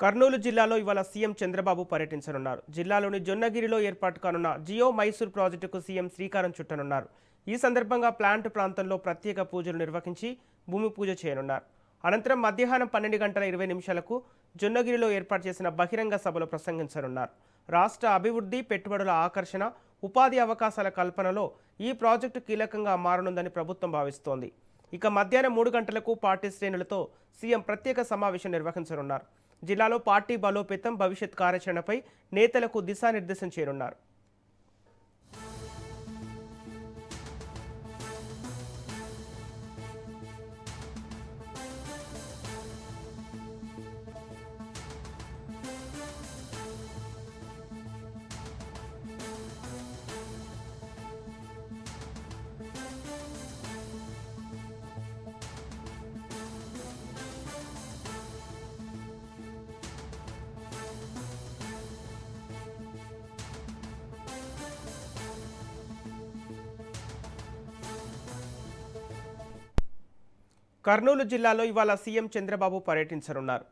కర్నూలు జిల్లాలో ఇవాళ సీఎం చంద్రబాబు పర్యటించనున్నారు. జిల్లాలోని జొన్నగిరిలో ఏర్పాటు కానున్న జియో మైసూర్ ప్రాజెక్టుకు సీఎం శ్రీకారం చుట్టనున్నారు. ఈ సందర్భంగా ప్లాంట్ ప్రాంతంలో ప్రత్యేక పూజలు నిర్వహించి భూమి పూజ చేయనున్నారు. అనంతరం మధ్యాహ్నం 12:20 జొన్నగిరిలో ఏర్పాటు చేసిన బహిరంగ సభలో ప్రసంగించనున్నారు. రాష్ట్ర అభివృద్ధి, పెట్టుబడుల ఆకర్షణ, ఉపాధి అవకాశాల కల్పనలో ఈ ప్రాజెక్టు కీలకంగా మారనుందని ప్రభుత్వం భావిస్తోంది. ఇక మధ్యాహ్నం 3 గంటలకు పార్టీ శ్రేణులతో సీఎం ప్రత్యేక సమావేశం నిర్వహించనున్నారు. జిల్లాలో పార్టీ బలోపేతం, భవిష్యత్ కార్యాచరణపై నేతలకు దిశానిర్దేశం చేయనున్నారు. కర్నూలు జిల్లాలో ఇవాళ సీఎం చంద్రబాబు పర్యటించనున్నారు.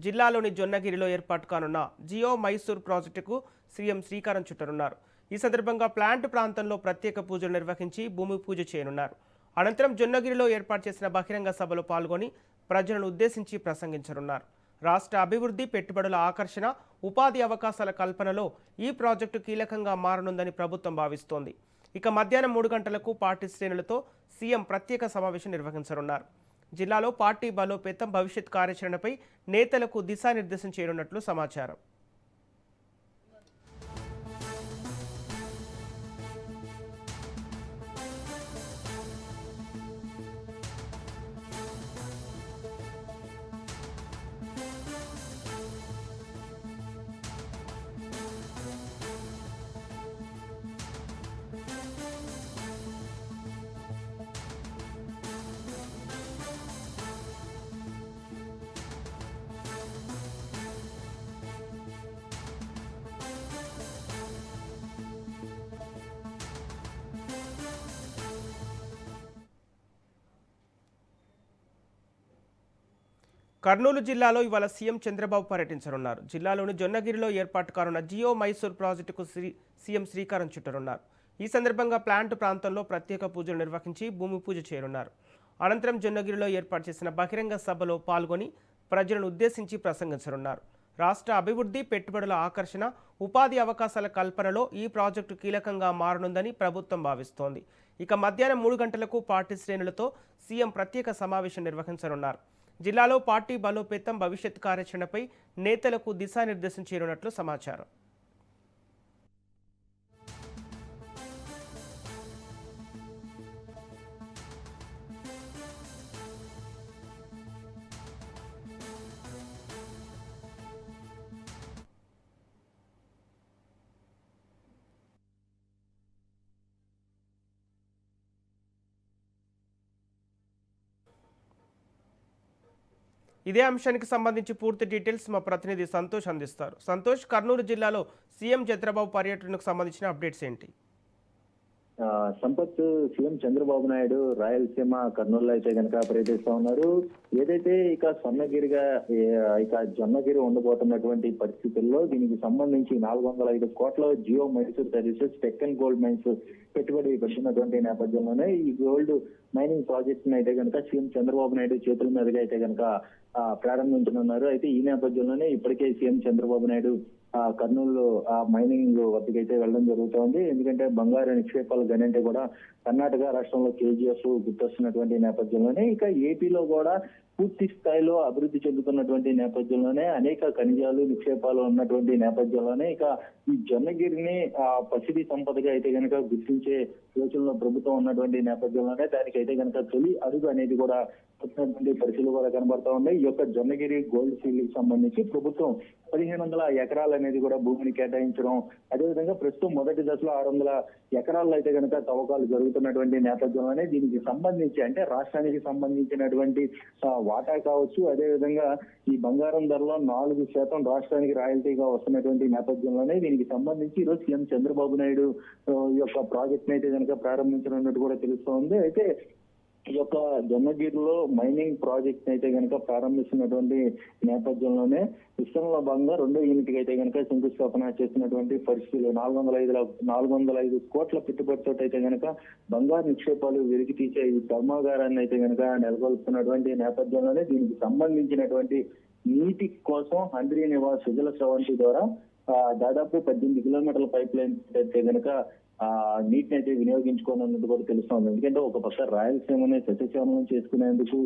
జిల్లాలోని జొన్నగిరిలో ఏర్పాటు కానున్న జియో మైసూర్ ప్రాజెక్టుకు సీఎం శ్రీకారం చుట్టనున్నారు. ఈ సందర్భంగా ప్లాంట్ ప్రాంతంలో ప్రత్యేక పూజలు నిర్వహించి భూమి పూజ చేయనున్నారు. అనంతరం జొన్నగిరిలో ఏర్పాటు చేసిన బహిరంగ సభలో పాల్గొని ప్రజలను ఉద్దేశించి ప్రసంగించనున్నారు. రాష్ట్ర అభివృద్ధి, పెట్టుబడుల ఆకర్షణ, ఉపాధి అవకాశాల కల్పనలో ఈ ప్రాజెక్టు కీలకంగా మారనుందని ప్రభుత్వం భావిస్తోంది. ఇక మధ్యాహ్నం 3 గంటలకు పార్టీ శ్రేణులతో సీఎం ప్రత్యేక సమావేశం నిర్వహించనున్నారు. జిల్లాలో పార్టీ బలోపేతం, భవిష్యత్ కార్యాచరణపై నేతలకు దిశానిర్దేశం చేయనున్నట్లు సమాచారం. కర్నూలు జిల్లాలో ఇవాళ సీఎం చంద్రబాబు పర్యటించనున్నారు. జిల్లాలోని జొన్నగిరిలో ఏర్పాటు కానున్న జియో మైసూర్ ప్రాజెక్టుకు సీఎం శ్రీకారం చుట్టనున్నారు. ఈ సందర్భంగా ప్లాంట్ ప్రాంతంలో ప్రత్యేక పూజలు నిర్వహించి భూమి పూజ చేయనున్నారు. అనంతరం జొన్నగిరిలో ఏర్పాటు చేసిన బహిరంగ సభలో పాల్గొని ప్రజలను ఉద్దేశించి ప్రసంగించనున్నారు. రాష్ట్ర అభివృద్ధి, పెట్టుబడుల ఆకర్షణ, ఉపాధి అవకాశాల కల్పనలో ఈ ప్రాజెక్టు కీలకంగా మారనుందని ప్రభుత్వం భావిస్తోంది. ఇక మధ్యాహ్నం 3 గంటలకు పార్టీ శ్రేణులతో సీఎం ప్రత్యేక సమావేశం నిర్వహించనున్నారు. జిల్లాలో పార్టీ బలోపేతం, భవిష్యత్ కార్యాచరణపై నేతలకు దిశానిర్దేశం చేయనున్నట్లు సమాచారం. ఇదే అంశానికి సంబంధించి పూర్తి డీటెయిల్స్ మా ప్రతినిధి సంతోష్ అందిస్తారు. సంతోష్, కర్నూలు జిల్లాలో సీఎం చంద్రబాబు పర్యటనకు సంబంధించిన అప్డేట్స్ ఏంటి? సంపత్, సీఎం చంద్రబాబు నాయుడు రాయలసీమ కర్నూలులో అయితే కనుక పర్యటిస్తా ఉన్నారు. ఏదైతే ఇక స్వర్ణగిరిగా ఇక జొన్నగిరి ఉండబోతున్నటువంటి పరిస్థితుల్లో దీనికి సంబంధించి 405 కోట్ల Jio Mysore services, tech and gold mines పెట్టుబడి పెట్టినటువంటి నేపథ్యంలోనే ఈ గోల్డ్ మైనింగ్ ప్రాజెక్ట్ ని అయితే కనుక సీఎం చంద్రబాబు నాయుడు చేతుల మీదుగా అయితే కనుక ప్రారంభించనున్నారు. అయితే ఈ నేపథ్యంలోనే ఇప్పటికే సీఎం చంద్రబాబు నాయుడు కర్నూలు మైనింగ్ వద్దకైతే వెళ్ళడం జరుగుతోంది. ఎందుకంటే బంగారు నిక్షేపాలు గని అంటే కూడా కర్ణాటక రాష్ట్రంలో కేజీఎఫ్ గుర్తొస్తున్నటువంటి నేపథ్యంలోనే ఇక ఏపీలో కూడా పూర్తి స్థాయిలో అభివృద్ధి చెందుతున్నటువంటి నేపథ్యంలోనే అనేక ఖనిజాలు, నిక్షేపాలు ఉన్నటువంటి నేపథ్యంలోనే ఇక ఈ జొన్నగిరిని పసిడి సంపదగా అయితే కనుక గుర్తించే యోచనలో ప్రభుత్వం ఉన్నటువంటి నేపథ్యంలోనే దానికి అయితే కనుక తొలి అడుగు అనేది కూడా పరిస్థితులు కూడా కనబడతా ఉన్నాయి. ఈ యొక్క జొన్నగిరి గోల్డ్ ఫీల్డ్ కి సంబంధించి ప్రభుత్వం 1500 ఎకరాలు అనేది కూడా భూమిని కేటాయించడం, అదేవిధంగా ప్రస్తుతం మొదటి దశలో 600 ఎకరాల్లో అయితే కనుక తవ్వకాలు జరుగుతున్నటువంటి నేపథ్యంలోనే దీనికి సంబంధించి అంటే రాష్ట్రానికి సంబంధించినటువంటి వాటా కావచ్చు, అదేవిధంగా ఈ బంగారం ధరలో 4% రాష్ట్రానికి రాయల్టీగా వస్తున్నటువంటి నేపథ్యంలోనే దీనికి సంబంధించి ఈరోజు సీఎం చంద్రబాబు నాయుడు యొక్క ప్రాజెక్ట్ అయితే కనుక ప్రారంభించనున్నట్టు కూడా తెలుస్తోంది. అయితే ఈ యొక్క జొన్నగిరిలో మైనింగ్ ప్రాజెక్ట్ అయితే కనుక ప్రారంభిస్తున్నటువంటి నేపథ్యంలోనే విస్తరణలో భాగంగా రెండో యూనిట్ కి అయితే కనుక శంకుస్థాపన చేస్తున్నటువంటి పరిస్థితులు 405 కోట్ల పెట్టుబడితో అయితే కనుక బంగారు నిక్షేపాలు వెలికి తీసే ఈ కర్మాగారాన్ని అయితే కనుక నెలకొల్పుతున్నటువంటి నేపథ్యంలోనే దీనికి సంబంధించినటువంటి నీటి కోసం హంద్రీ నివాస్ సుజల స్రవంతి ద్వారా దాదాపు 18 కిలోమీటర్ల పైప్ లైన్ అయితే కనుక నీటిని అయితే వినియోగించుకోనున్నట్టు కూడా తెలుస్తోంది. ఎందుకంటే ఒక పక్క రాయలసీమని సస్యశ్యామలం చేసుకునేందుకు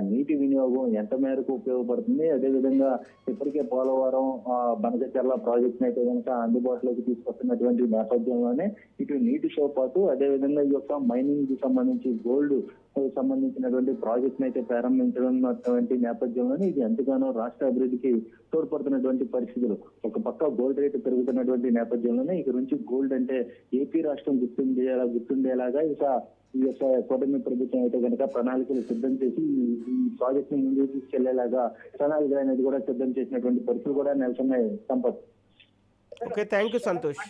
నీటి వినియోగం ఎంత మేరకు ఉపయోగపడుతుంది, అదేవిధంగా ఇప్పటికే పోలవరం బనకచెర్ల ప్రాజెక్ట్ అయితే కనుక అందుబాటులోకి తీసుకొస్తున్నటువంటి నేపథ్యంలోనే ఇటు నీటితో పాటు అదేవిధంగా ఈ యొక్క మైనింగ్ కి సంబంధించి గోల్డ్ సంబంధించినటువంటి ప్రాజెక్ట్ అయితే ప్రారంభించనున్నటువంటి నేపథ్యంలోనే ఇది ఎంతగానో రాష్ట్ర అభివృద్ధికి తోడ్పడుతున్నటువంటి పరిస్థితులు. ఒక పక్క గోల్డ్ రేటు పెరుగుతున్నటువంటి నేపథ్యంలోనే ఇక నుంచి గోల్డ్ అంటే ఏపీ రాష్ట్రం గుర్తుండేలాగా ఇక ఈ యొక్క కూటమి ప్రభుత్వం అయితే కనుక ప్రణాళికలు సిద్ధం చేసి ఈ ప్రాజెక్ట్ ని ముందుకు తీసుకెళ్లేలాగా ప్రణాళిక అనేది కూడా సిద్ధం చేసినటువంటి పరిస్థితులు కూడా నెలకొన్నాయి. Sampath. Okay, thank you Santosh.